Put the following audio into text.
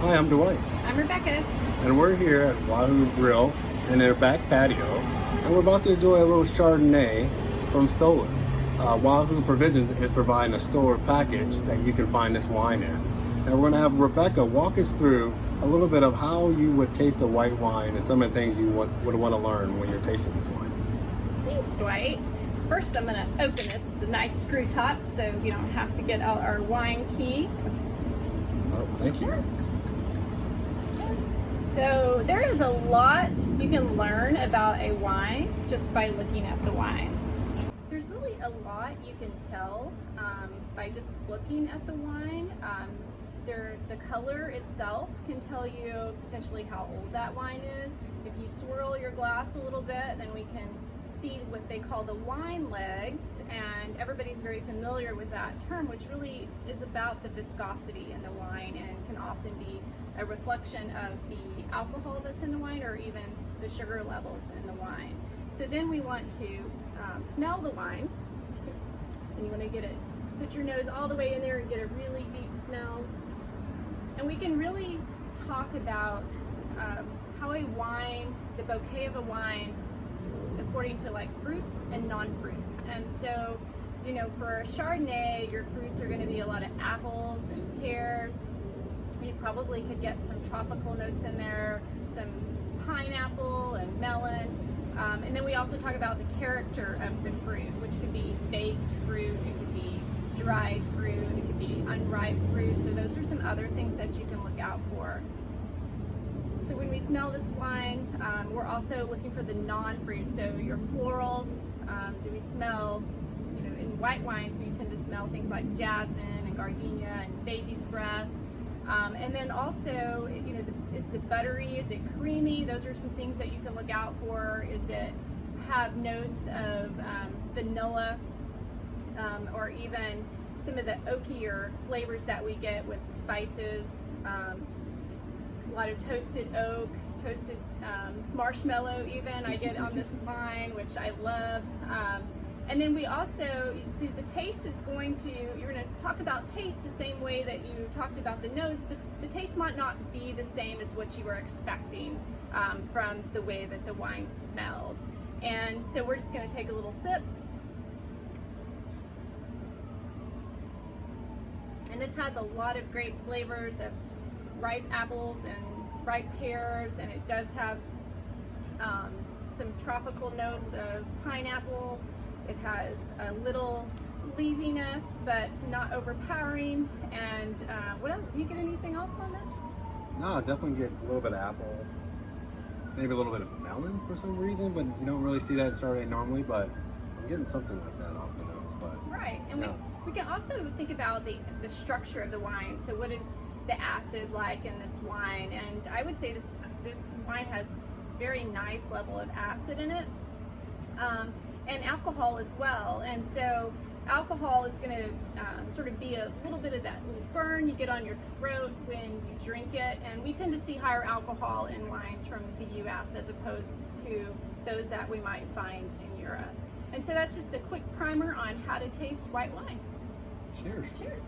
Hi, I'm Dwight, I'm Rebecca. and we're here at Wahoo Grill in their back patio, and we're about to enjoy a little Chardonnay from Stolen. Wahoo Provisions is providing a store package that you can find this wine in. And we're going to have Rebecca walk us through a little bit of how you would taste a white wine and some of the things you would want to learn when you're tasting these wines. Thanks, Dwight. First, I'm going to open this. It's a nice screw top, so you don't have to get out our wine key. Oh, thank you. First. So there is a lot you can learn about a wine just by looking at the wine. There's really a lot you can tell by just looking at the wine. The color itself can tell you potentially how old that wine is. If you swirl your glass a little bit, then we can see what they call the wine legs, and everybody's very familiar with that term, which really is about the viscosity in the wine and can often be a reflection of the alcohol that's in the wine or even the sugar levels in the wine. So then we want to smell the wine, and you want to get it, put your nose all the way in there and get a really deep smell. And we can really talk about how a wine, the bouquet of a wine, according to like fruits and non-fruits. And so, you know, for a Chardonnay, your fruits are going to be a lot of apples and pears. You probably could get some tropical notes in there, some pineapple and melon. And then we also talk about the character of the fruit, which could be baked fruit, it could be dried fruit, it could be unripe fruit. So those are some other things that you can look out for. So when we smell this wine, we're also looking for the non-fruit. So your florals, do we smell, you know, in white wines we tend to smell things like jasmine and gardenia and baby's breath. And then also, you know, is it buttery, is it creamy? Those are some things that you can look out for. Is it have notes of vanilla, or even some of the oakier flavors that we get with spices, a lot of toasted oak, toasted marshmallow even I get on this wine, which I love. And then we also, see the taste is going to, you're going to talk about taste the same way that you talked about the nose, but the taste might not be the same as what you were expecting from the way that the wine smelled. And so we're just going to take a little sip. And this has a lot of great flavors of ripe apples and ripe pears, and it does have some tropical notes of pineapple. It has a little leasiness, but not overpowering. And what else? Do you get anything else on this? No, I definitely get a little bit of apple, maybe a little bit of melon for some reason, but you don't really see that in Chardonnay normally, but I'm getting something like that off the nose. But right, and yeah. we can also think about the structure of the wine. So what is the acid like in this wine? And I would say this wine has very nice level of acid in it, and alcohol as well. And so alcohol is going to sort of be a little bit of that little burn you get on your throat when you drink it. And we tend to see higher alcohol in wines from the US as opposed to those that we might find in Europe. And so that's just a quick primer on how to taste white wine. Cheers. Cheers.